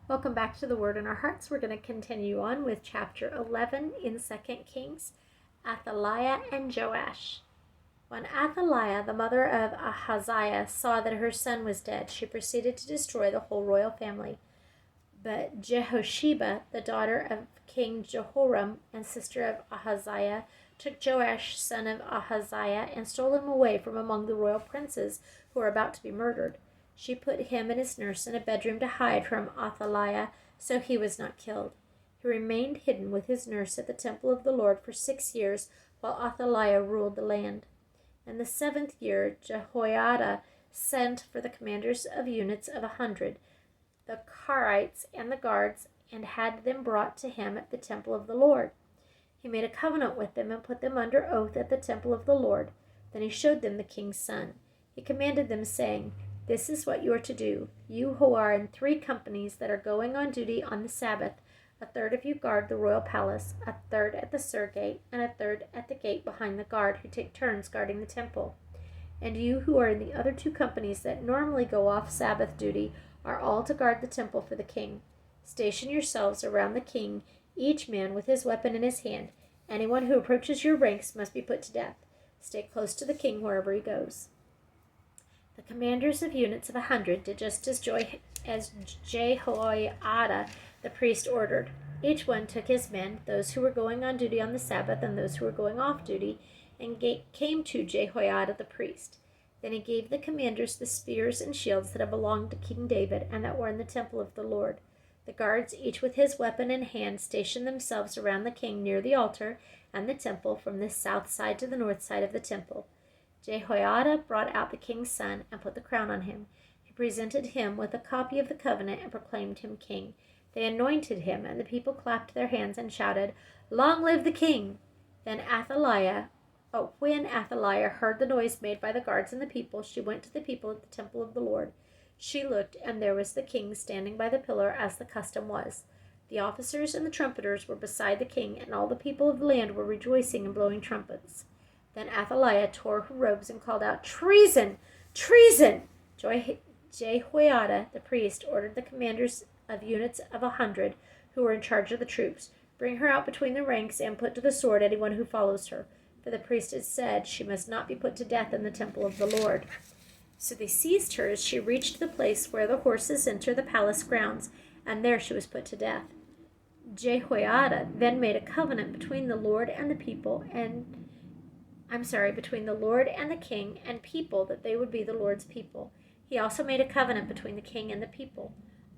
Welcome back to the Word in Our Hearts. We're going to continue on with chapter 11 in 2 Kings, Athaliah and Joash. When Athaliah, the mother of Ahaziah, saw that her son was dead, she proceeded to destroy the whole royal family. But Jehosheba, the daughter of King Jehoram and sister of Ahaziah, took Joash, son of Ahaziah, and stole him away from among the royal princes who were about to be murdered. She put him and his nurse in a bedroom to hide from Athaliah, so he was not killed. He remained hidden with his nurse at the temple of the Lord for 6 years, while Athaliah ruled the land. In the 7th year, Jehoiada sent for the commanders of units of 100, the Carites and the guards, and had them brought to him at the temple of the Lord. He made a covenant with them and put them under oath at the temple of the Lord. Then he showed them the king's son. He commanded them, saying, "This is what you are to do. You who are in 3 companies that are going on duty on the Sabbath, a third of you guard the royal palace, a third at the Sur gate, and a third at the gate behind the guard, who take turns guarding the temple. And you who are in the other 2 companies that normally go off Sabbath duty are all to guard the temple for the king. Station yourselves around the king, each man with his weapon in his hand. Anyone who approaches your ranks must be put to death. Stay close to the king wherever he goes." The commanders of units of 100 did just as Jehoiada the priest ordered. Each one took his men, those who were going on duty on the Sabbath and those who were going off duty, and came to Jehoiada the priest. Then he gave the commanders the spears and shields that had belonged to King David and that were in the temple of the Lord. The guards, each with his weapon in hand, stationed themselves around the king near the altar and the temple, from the south side to the north side of the temple. Jehoiada brought out the king's son and put the crown on him. He presented him with a copy of the covenant and proclaimed him king. They anointed him, and the people clapped their hands and shouted, "Long live the king!" When Athaliah heard the noise made by the guards and the people, she went to the people at the temple of the Lord. She looked, and there was the king standing by the pillar, as the custom was. The officers and the trumpeters were beside the king, and all the people of the land were rejoicing and blowing trumpets. Then Athaliah tore her robes and called out, "Treason! Treason!" Jehoiada the priest ordered the commanders of units of 100, who were in charge of the troops, "Bring her out between the ranks and put to the sword anyone who follows her." For the priest had said, "She must not be put to death in the temple of the Lord." So they seized her as she reached the place where the horses enter the palace grounds, and there she was put to death. Jehoiada then made a covenant between the Lord and the king and people, that they would be the Lord's people. He also made a covenant between the king and the people.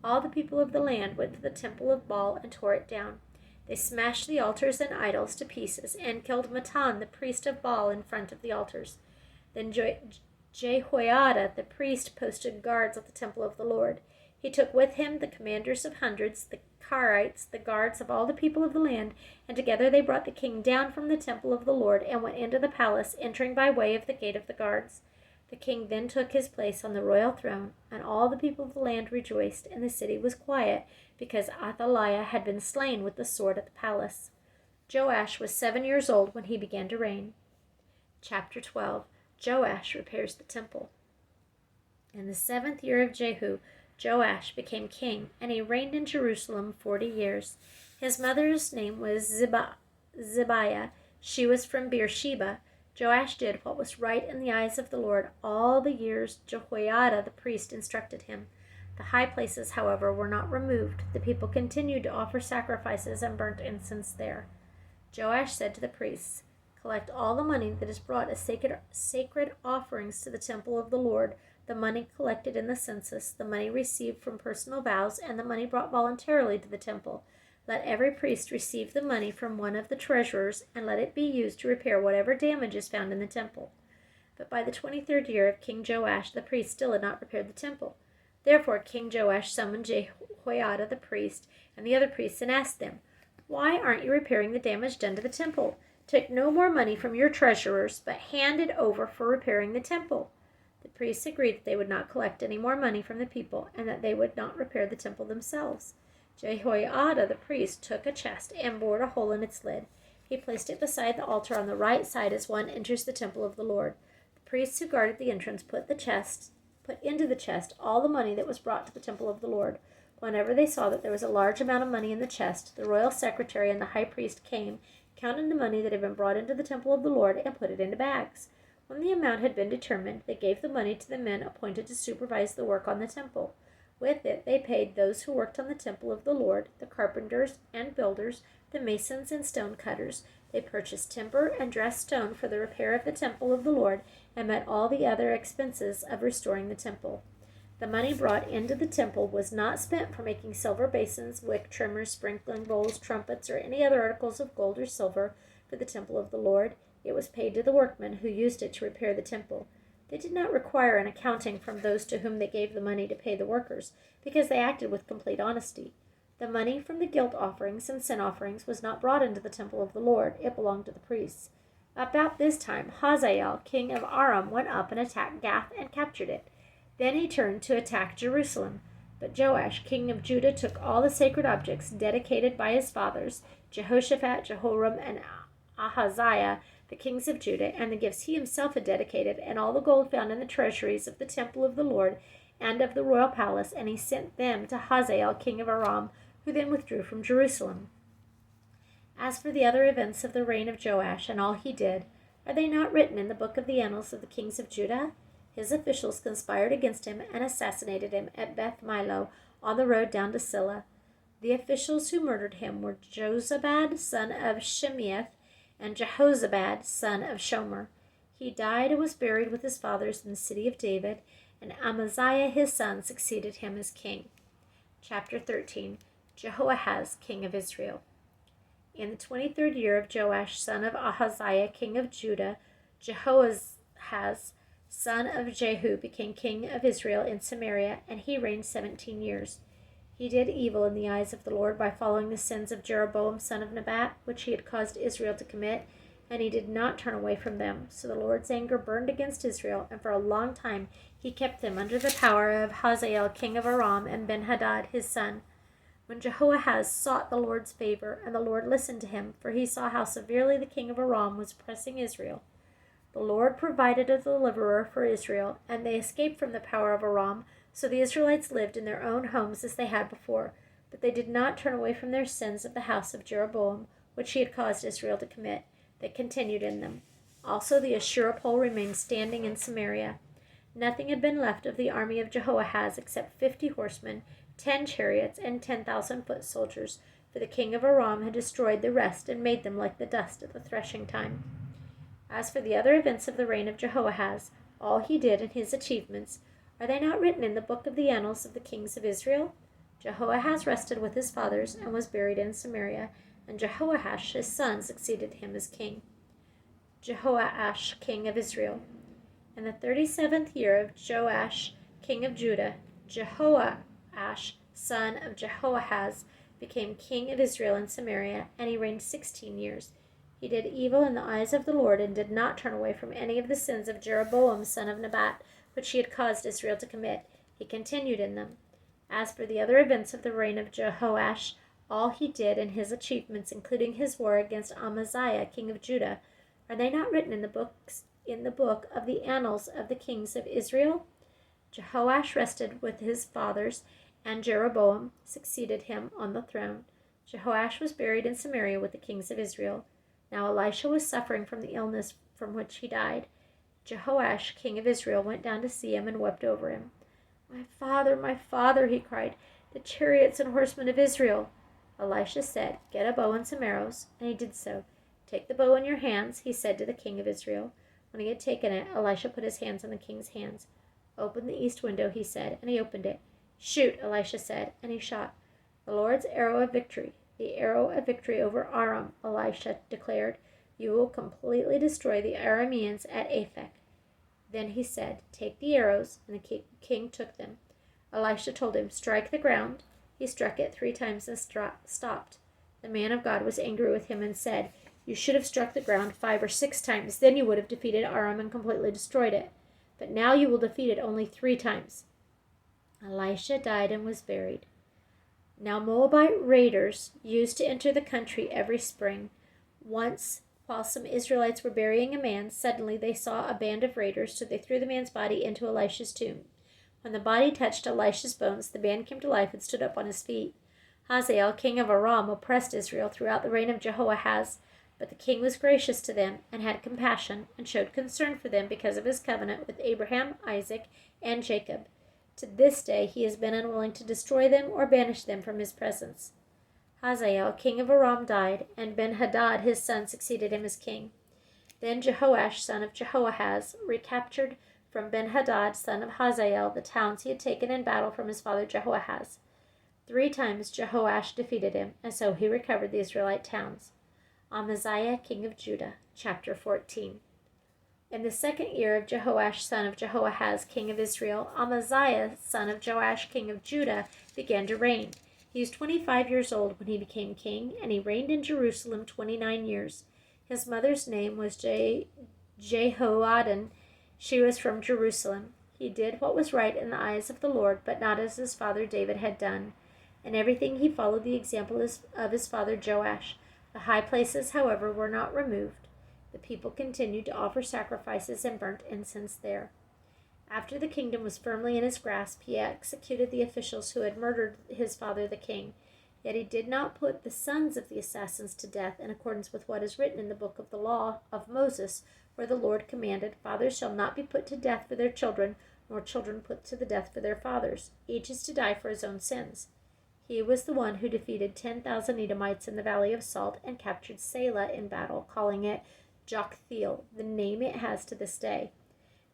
All the people of the land went to the temple of Baal and tore it down. They smashed the altars and idols to pieces and killed Matan, the priest of Baal, in front of the altars. Then Jehoiada the priest posted guards at the temple of the Lord. He took with him the commanders of hundreds, the Carites, the guards of all the people of the land, and together they brought the king down from the temple of the Lord and went into the palace, entering by way of the gate of the guards. The king then took his place on the royal throne, and all the people of the land rejoiced, and the city was quiet, because Athaliah had been slain with the sword at the palace. Joash was 7 years old when he began to reign. Chapter 12. Joash repairs the temple. In the 7th year of Jehu, Joash became king, and he reigned in Jerusalem 40 years. His mother's name was Zibiah. She was from Beersheba. Joash did what was right in the eyes of the Lord all the years Jehoiada the priest instructed him. The high places, however, were not removed. The people continued to offer sacrifices and burnt incense there. Joash said to the priests, "Collect all the money that is brought as sacred offerings to the temple of the Lord, the money collected in the census, the money received from personal vows, and the money brought voluntarily to the temple. Let every priest receive the money from one of the treasurers, and let it be used to repair whatever damage is found in the temple." But by the 23rd year of King Joash, the priests still had not repaired the temple. Therefore King Joash summoned Jehoiada the priest and the other priests and asked them, "Why aren't you repairing the damage done to the temple? Take no more money from your treasurers, but hand it over for repairing the temple." The priests agreed that they would not collect any more money from the people, and that they would not repair the temple themselves. Jehoiada the priest took a chest and bored a hole in its lid. He placed it beside the altar on the right side as one enters the temple of the Lord. The priests who guarded the entrance put into the chest all the money that was brought to the temple of the Lord. Whenever they saw that there was a large amount of money in the chest, the royal secretary and the high priest came, counted the money that had been brought into the temple of the Lord, and put it into bags. When the amount had been determined, they gave the money to the men appointed to supervise the work on the temple. With it they paid those who worked on the temple of the Lord, the carpenters and builders, the masons and stone cutters. They purchased timber and dressed stone for the repair of the temple of the Lord, and met all the other expenses of restoring the temple. The money brought into the temple was not spent for making silver basins, wick trimmers, sprinkling bowls, trumpets, or any other articles of gold or silver for the temple of the Lord. It was paid to the workmen who used it to repair the temple. They did not require an accounting from those to whom they gave the money to pay the workers, because they acted with complete honesty. The money from the guilt offerings and sin offerings was not brought into the temple of the Lord. It belonged to the priests. About this time, Hazael, king of Aram, went up and attacked Gath and captured it. Then he turned to attack Jerusalem. But Joash, king of Judah, took all the sacred objects dedicated by his fathers, Jehoshaphat, Jehoram, and Ahaziah, the kings of Judah, and the gifts he himself had dedicated, and all the gold found in the treasuries of the temple of the Lord and of the royal palace, and he sent them to Hazael, king of Aram, who then withdrew from Jerusalem. As for the other events of the reign of Joash and all he did, are they not written in the book of the annals of the kings of Judah? His officials conspired against him and assassinated him at Beth Milo on the road down to Silla. The officials who murdered him were Jozabad, son of Shimeath, and Jehozabad, son of Shomer. He died and was buried with his fathers in the city of David, and Amaziah his son succeeded him as king. Chapter 13. Jehoahaz, king of Israel. In the 23rd year of Joash, son of Ahaziah, king of Judah, Jehoahaz, son of Jehu, became king of Israel in Samaria, and he reigned 17 years. He did evil in the eyes of the Lord by following the sins of Jeroboam, son of Nebat, which he had caused Israel to commit, and he did not turn away from them. So the Lord's anger burned against Israel, and for a long time he kept them under the power of Hazael, king of Aram, and Ben-Hadad, his son. When Jehoahaz sought the Lord's favor, and the Lord listened to him, for he saw how severely the king of Aram was pressing Israel, the Lord provided a deliverer for Israel, and they escaped from the power of Aram. So the Israelites lived in their own homes as they had before, but they did not turn away from their sins of the house of Jeroboam, which he had caused Israel to commit. They continued in them. Also the Asherah pole remained standing in Samaria. Nothing had been left of the army of Jehoahaz except 50 horsemen, 10 chariots, and 10,000 foot soldiers, for the king of Aram had destroyed the rest and made them like the dust at the threshing time. As for the other events of the reign of Jehoahaz, all he did and his achievements, are they not written in the book of the annals of the kings of Israel? Jehoahaz rested with his fathers and was buried in Samaria, and Jehoash his son succeeded him as king. Jehoash, king of Israel. In the 37th year of Joash, king of Judah, Jehoash, son of Jehoahaz, became king of Israel in Samaria, and he reigned 16 years. He did evil in the eyes of the Lord, and did not turn away from any of the sins of Jeroboam, son of Nebat, which he had caused Israel to commit. He continued in them. As for the other events of the reign of Jehoash, all he did and his achievements, including his war against Amaziah, king of Judah, are they not written in the book of the annals of the kings of Israel? Jehoash rested with his fathers, and Jeroboam succeeded him on the throne. Jehoash was buried in Samaria with the kings of Israel. Now Elisha was suffering from the illness from which he died. Jehoash, king of Israel, went down to see him and wept over him. My father, he cried, the chariots and horsemen of Israel. Elisha said, Get a bow and some arrows. And he did so. Take the bow in your hands, he said to the king of Israel. When he had taken it, Elisha put his hands on the king's hands. Open the east window, he said, and he opened it. Shoot, Elisha said, and he shot. The Lord's arrow of victory, the arrow of victory over Aram, Elisha declared. You will completely destroy the Arameans at Aphek. Then he said, Take the arrows, and the king took them. Elisha told him, Strike the ground. He struck it 3 times and stopped. The man of God was angry with him and said, You should have struck the ground 5 or 6 times, then you would have defeated Aram and completely destroyed it. But now you will defeat it only 3 times. Elisha died and was buried. Now Moabite raiders used to enter the country every spring. Once, while some Israelites were burying a man, suddenly they saw a band of raiders, so they threw the man's body into Elisha's tomb. When the body touched Elisha's bones, the man came to life and stood up on his feet. Hazael, king of Aram, oppressed Israel throughout the reign of Jehoahaz, but the king was gracious to them and had compassion and showed concern for them because of his covenant with Abraham, Isaac, and Jacob. To this day he has been unwilling to destroy them or banish them from his presence. Hazael, king of Aram, died, and Ben-Hadad his son succeeded him as king. Then Jehoash, son of Jehoahaz, recaptured from Ben-Hadad, son of Hazael, the towns he had taken in battle from his father Jehoahaz. 3 times Jehoash defeated him, and so he recovered the Israelite towns. Amaziah, king of Judah, chapter 14. In the 2nd year of Jehoash, son of Jehoahaz, king of Israel, Amaziah, son of Joash, king of Judah, began to reign. He was 25 years old when he became king, and he reigned in Jerusalem 29 years. His mother's name was Jehoaddan. She was from Jerusalem. He did what was right in the eyes of the Lord, but not as his father David had done. In everything he followed the example of his father Joash. The high places, however, were not removed. The people continued to offer sacrifices and burnt incense there. After the kingdom was firmly in his grasp, he executed the officials who had murdered his father the king. Yet he did not put the sons of the assassins to death in accordance with what is written in the book of the law of Moses, where the Lord commanded, "Fathers shall not be put to death for their children, nor children put to the death for their fathers. Each is to die for his own sins." He was the one who defeated 10,000 Edomites in the Valley of Salt and captured Selah in battle, calling it Joktheel, the name it has to this day.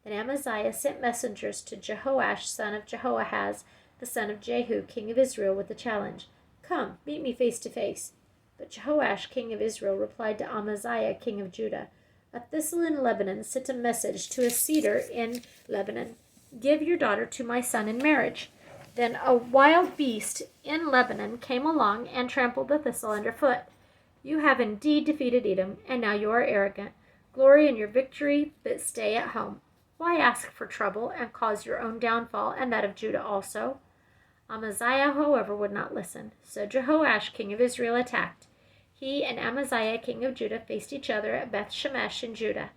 Then Amaziah sent messengers to Jehoash, son of Jehoahaz, the son of Jehu, king of Israel, with the challenge, "Come, meet me face to face." But Jehoash, king of Israel, replied to Amaziah, king of Judah, "A thistle in Lebanon sent a message to a cedar in Lebanon, 'Give your daughter to my son in marriage.' Then a wild beast in Lebanon came along and trampled the thistle underfoot. You have indeed defeated Edom, and now you are arrogant. Glory in your victory, but stay at home. Why ask for trouble and cause your own downfall and that of Judah also?" Amaziah, however, would not listen. So Jehoash, king of Israel, attacked. He and Amaziah, king of Judah, faced each other at Beth Shemesh in Judah.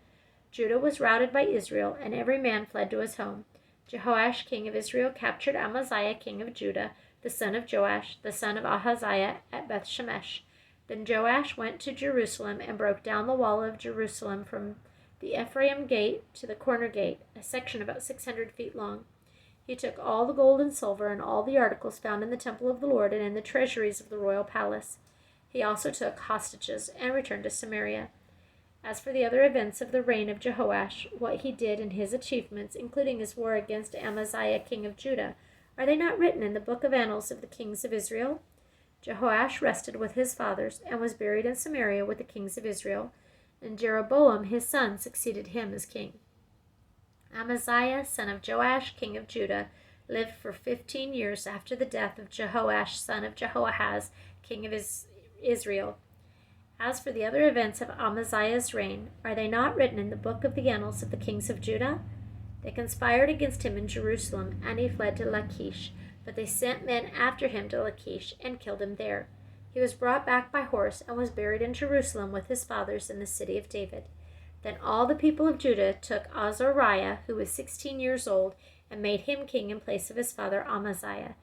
Judah was routed by Israel, and every man fled to his home. Jehoash, king of Israel, captured Amaziah, king of Judah, the son of Joash, the son of Ahaziah, at Beth Shemesh. Then Joash went to Jerusalem and broke down the wall of Jerusalem from the Ephraim gate to the corner gate, a section about 600 feet long. He took all the gold and silver and all the articles found in the temple of the Lord and in the treasuries of the royal palace. He also took hostages and returned to Samaria. As for the other events of the reign of Jehoash, what he did and his achievements, including his war against Amaziah, king of Judah, are they not written in the book of annals of the kings of Israel? Jehoash rested with his fathers and was buried in Samaria with the kings of Israel, and Jeroboam his son succeeded him as king. Amaziah, son of Joash, king of Judah, lived for 15 years after the death of Jehoash, son of Jehoahaz, king of Israel. As for the other events of Amaziah's reign, are they not written in the book of the annals of the kings of Judah? They conspired against him in Jerusalem, and he fled to Lachish, but they sent men after him to Lachish and killed him there. He was brought back by horse and was buried in Jerusalem with his fathers in the city of David. Then all the people of Judah took Azariah, who was 16 years old, and made him king in place of his father Amaziah.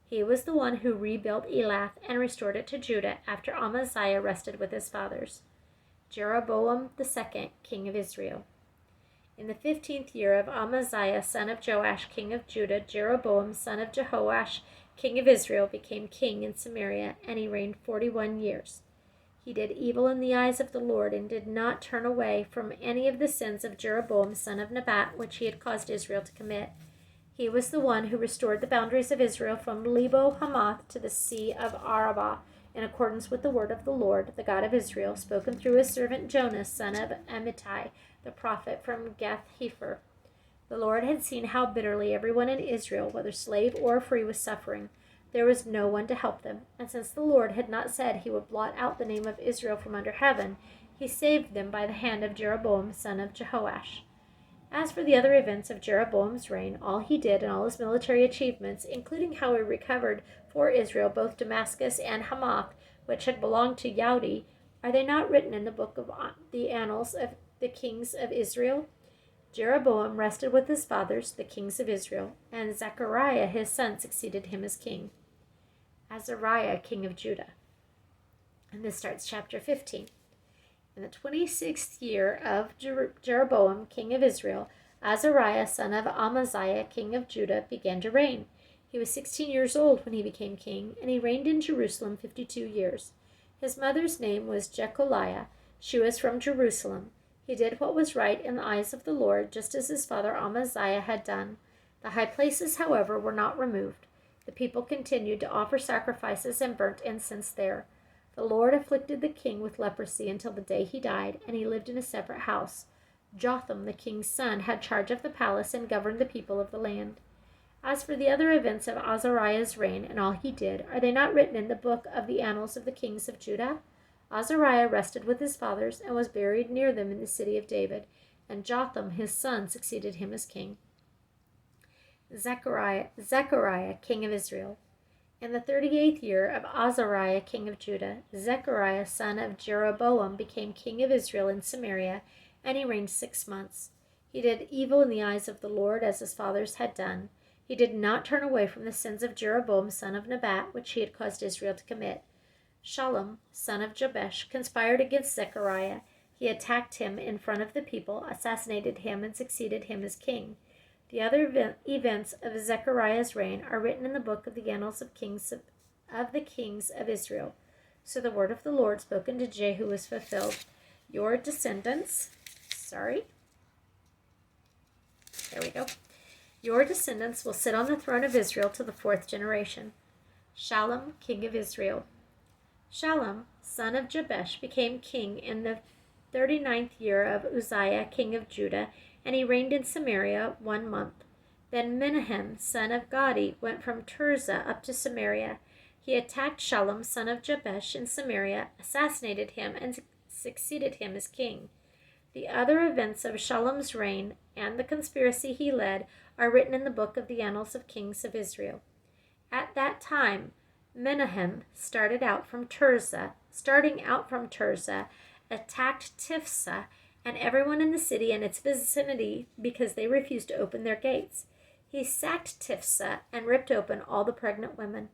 He was the one who rebuilt Elath and restored it to Judah after Amaziah rested with his fathers. Jeroboam II, king of Israel. In the 15th year of Amaziah, son of Joash, king of Judah, Jeroboam, son of Jehoash, king of Israel, became king in Samaria, and he reigned 41 years. He did evil in the eyes of the Lord, and did not turn away from any of the sins of Jeroboam, son of Nebat, which he had caused Israel to commit. He was the one who restored the boundaries of Israel from Lebo Hamath to the Sea of Arabah, in accordance with the word of the Lord, the God of Israel, spoken through his servant Jonas, son of Amittai, the prophet from Gath-hepher. The Lord had seen how bitterly everyone in Israel, whether slave or free, was suffering. There was no one to help them, and since the Lord had not said he would blot out the name of Israel from under heaven, he saved them by the hand of Jeroboam, son of Jehoash. As for the other events of Jeroboam's reign, all he did and all his military achievements, including how he recovered for Israel both Damascus and Hamath, which had belonged to Yaudi, are they not written in the book of the annals of the kings of Israel? Jeroboam rested with his fathers, the kings of Israel, and Zechariah his son succeeded him as king. Azariah, king of Judah. And this starts chapter 15. In the 26th year of Jeroboam, king of Israel, Azariah, son of Amaziah, king of Judah, began to reign. He was 16 years old when he became king, and he reigned in Jerusalem 52 years. His mother's name was Jecholiah. She was from Jerusalem. He did what was right in the eyes of the Lord, just as his father Amaziah had done. The high places, however, were not removed. The people continued to offer sacrifices and burnt incense there. The Lord afflicted the king with leprosy until the day he died, and he lived in a separate house. Jotham, the king's son, had charge of the palace and governed the people of the land. As for the other events of Azariah's reign and all he did, are they not written in the book of the annals of the kings of Judah? Azariah rested with his fathers and was buried near them in the city of David, and Jotham his son succeeded him as king. Zechariah, king of Israel. In the 38th year of Azariah, king of Judah, Zechariah, son of Jeroboam, became king of Israel in Samaria, and he reigned 6 months. He did evil in the eyes of the Lord, as his fathers had done. He did not turn away from the sins of Jeroboam, son of Nebat, which he had caused Israel to commit. Shallum, son of Jabesh, conspired against Zechariah. He attacked him in front of the people, assassinated him, and succeeded him as king. The other events of Zechariah's reign are written in the book of the annals of the kings of Israel. So the word of the Lord spoken to Jehu was fulfilled. Your descendants, there we go. Your descendants will sit on the throne of Israel to the 4th generation. Shallum, king of Israel. Shallum, son of Jabesh, became king in the 39th year of Uzziah, king of Judah, and he reigned in Samaria 1 month. Then Menahem, son of Gadi, went from Tirzah up to Samaria. He attacked Shallum, son of Jabesh, in Samaria, assassinated him, and succeeded him as king. The other events of Shallum's reign and the conspiracy he led are written in the book of the annals of kings of Israel. At that time, Menahem starting out from Tirzah, attacked Tifsah and everyone in the city and its vicinity because they refused to open their gates. He sacked Tifsah and ripped open all the pregnant women.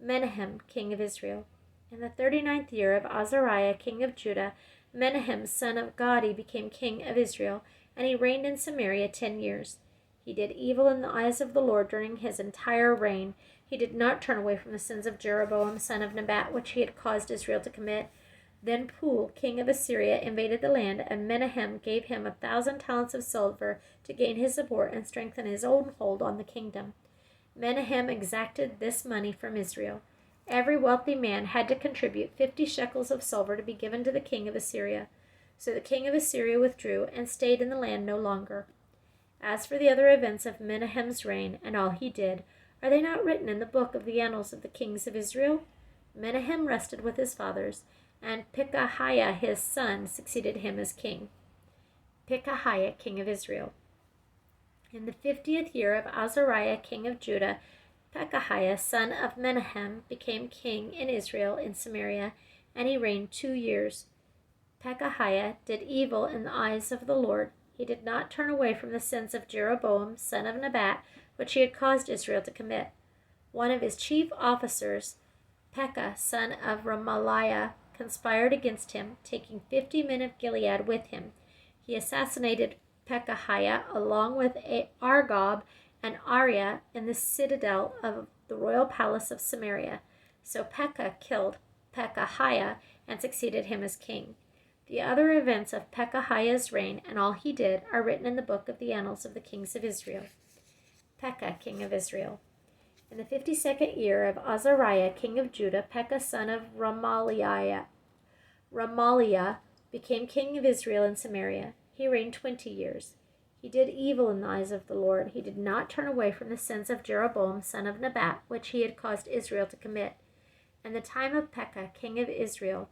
Menahem, king of Israel. In the 39th year of Azariah, king of Judah, Menahem, son of Gadi, became king of Israel, and he reigned in Samaria 10 years. He did evil in the eyes of the Lord during his entire reign. He did not turn away from the sins of Jeroboam, son of Nebat, which he had caused Israel to commit. Then Pul, king of Assyria, invaded the land, and Menahem gave him 1,000 talents of silver to gain his support and strengthen his own hold on the kingdom. Menahem exacted this money from Israel. Every wealthy man had to contribute 50 shekels of silver to be given to the king of Assyria. So the king of Assyria withdrew and stayed in the land no longer. As for the other events of Menahem's reign and all he did, are they not written in the book of the annals of the kings of Israel? Menahem rested with his fathers, and Pekahiah his son succeeded him as king. Pekahiah, king of Israel. In the 50th year of Azariah, king of Judah, Pekahiah, son of Menahem, became king in Israel in Samaria, and he reigned 2 years. Pekahiah did evil in the eyes of the Lord. He did not turn away from the sins of Jeroboam, son of Nebat, which he had caused Israel to commit. One of his chief officers, Pekah, son of Remaliah, conspired against him, taking 50 men of Gilead with him. He assassinated Pekahiah along with Argob and Ariah in the citadel of the royal palace of Samaria. So Pekah killed Pekahiah and succeeded him as king. The other events of Pekahiah's reign and all he did are written in the book of the annals of the kings of Israel. Pekah, king of Israel. In the 52nd year of Azariah, king of Judah, Pekah, son of Remaliah, became king of Israel in Samaria. He reigned 20 years. He did evil in the eyes of the Lord. He did not turn away from the sins of Jeroboam, son of Nebat, which he had caused Israel to commit. In the time of Pekah, king of Israel,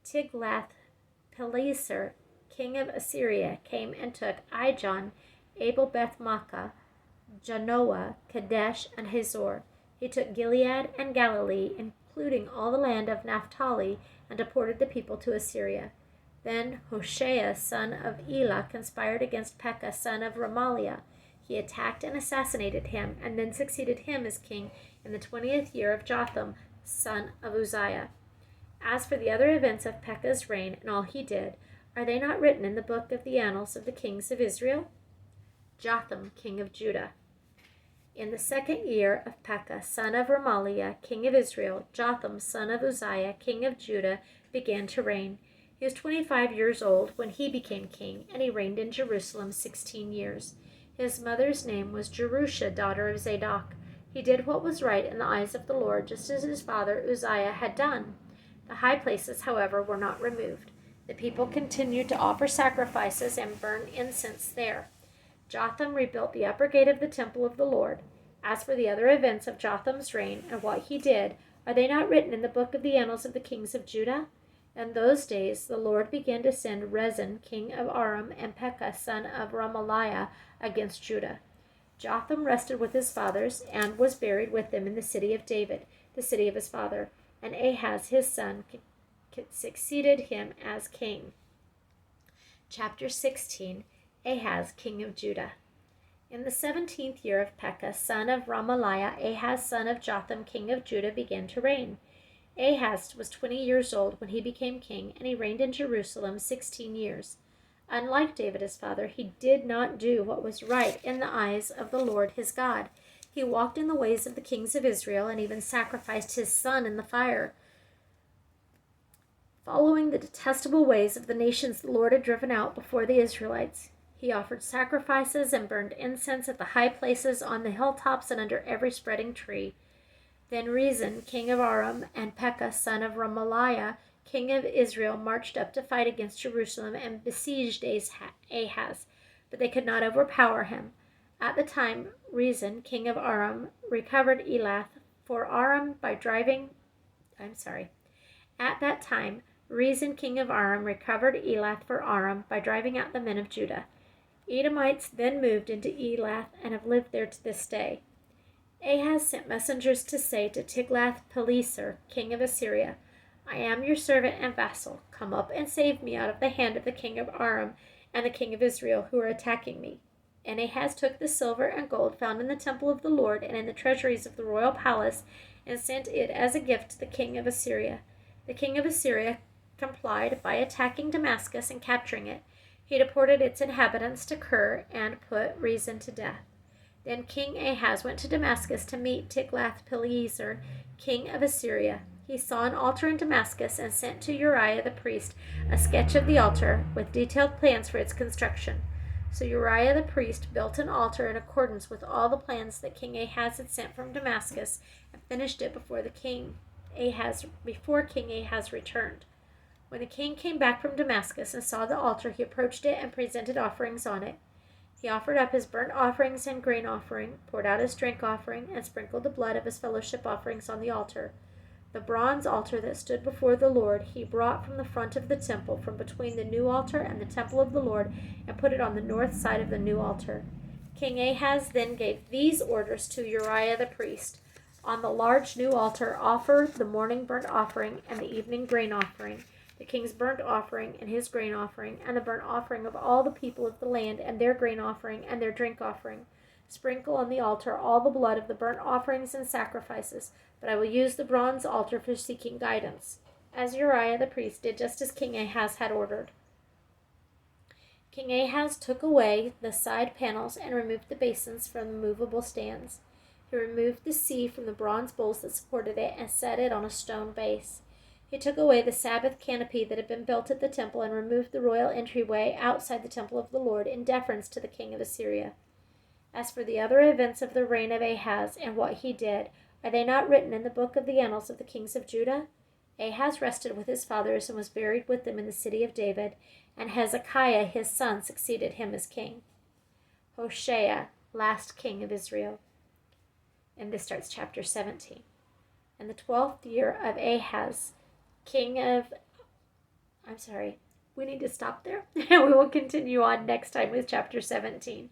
Tiglath-Pileser, king of Assyria, came and took Ijon, Abel-Beth-Maachah, Janoah, Kadesh, and Hazor. He took Gilead and Galilee, including all the land of Naphtali, and deported the people to Assyria. Then Hoshea, son of Elah, conspired against Pekah, son of Remaliah. He attacked and assassinated him, and then succeeded him as king in the 20th year of Jotham, son of Uzziah. As for the other events of Pekah's reign and all he did, are they not written in the book of the annals of the kings of Israel? Jotham, king of Judah. In the 2nd year of Pekah, son of Remaliah, king of Israel, Jotham, son of Uzziah, king of Judah, began to reign. He was 25 years old when he became king, and he reigned in Jerusalem 16 years. His mother's name was Jerusha, daughter of Zadok. He did what was right in the eyes of the Lord, just as his father Uzziah had done. The high places, however, were not removed. The people continued to offer sacrifices and burn incense there. Jotham rebuilt the upper gate of the temple of the Lord. As for the other events of Jotham's reign and what he did, are they not written in the book of the annals of the kings of Judah? In those days the Lord began to send Rezin, king of Aram, and Pekah, son of Remaliah, against Judah. Jotham rested with his fathers, and was buried with them in the city of David, the city of his father, and Ahaz his son succeeded him as king. Chapter 16. Ahaz, king of Judah. In the 17th year of Pekah, son of Remaliah, Ahaz, son of Jotham, king of Judah, began to reign. Ahaz was 20 years old when he became king, and he reigned in Jerusalem 16 years. Unlike David his father, he did not do what was right in the eyes of the Lord his God. He walked in the ways of the kings of Israel, and even sacrificed his son in the fire, following the detestable ways of the nations the Lord had driven out before the Israelites. He offered sacrifices and burned incense at the high places, on the hilltops, and under every spreading tree. Then Rezin, king of Aram, and Pekah, son of Remaliah, king of Israel, marched up to fight against Jerusalem and besieged Ahaz, but they could not overpower him. At the time, Rezin, king of Aram, recovered Elath for Aram by driving. At that time, Rezin, king of Aram, recovered Elath for Aram by driving out the men of Judah. Edomites then moved into Elath and have lived there to this day. Ahaz sent messengers to say to Tiglath-Pileser, king of Assyria, I am your servant and vassal. Come up and save me out of the hand of the king of Aram and the king of Israel, who are attacking me. And Ahaz took the silver and gold found in the temple of the Lord and in the treasuries of the royal palace, and sent it as a gift to the king of Assyria. The king of Assyria complied by attacking Damascus and capturing it. He deported its inhabitants to Kir and put Rezin to death. Then King Ahaz went to Damascus to meet Tiglath-Pileser, king of Assyria. He saw an altar in Damascus and sent to Uriah the priest a sketch of the altar with detailed plans for its construction. So Uriah the priest built an altar in accordance with all the plans that King Ahaz had sent from Damascus, and finished it before King Ahaz returned. When the king came back from Damascus and saw the altar, he approached it and presented offerings on it. He offered up his burnt offerings and grain offering, poured out his drink offering, and sprinkled the blood of his fellowship offerings on the altar. The bronze altar that stood before the Lord he brought from the front of the temple, from between the new altar and the temple of the Lord, and put it on the north side of the new altar. King Ahaz then gave these orders to Uriah the priest. On the large new altar offer the morning burnt offering and the evening grain offering, the king's burnt offering and his grain offering, and the burnt offering of all the people of the land, and their grain offering and their drink offering. Sprinkle on the altar all the blood of the burnt offerings and sacrifices, but I will use the bronze altar for seeking guidance. As Uriah the priest did just as King Ahaz had ordered. King Ahaz took away the side panels and removed the basins from the movable stands. He removed the sea from the bronze bowls that supported it and set it on a stone base. He took away the Sabbath canopy that had been built at the temple and removed the royal entryway outside the temple of the Lord in deference to the king of Assyria. As for the other events of the reign of Ahaz and what he did, are they not written in the book of the annals of the kings of Judah? Ahaz rested with his fathers and was buried with them in the city of David, and Hezekiah his son succeeded him as king. Hoshea, last king of Israel. And this starts chapter 17. In the 12th year of Ahaz, we need to stop there. We will continue on next time with chapter 17.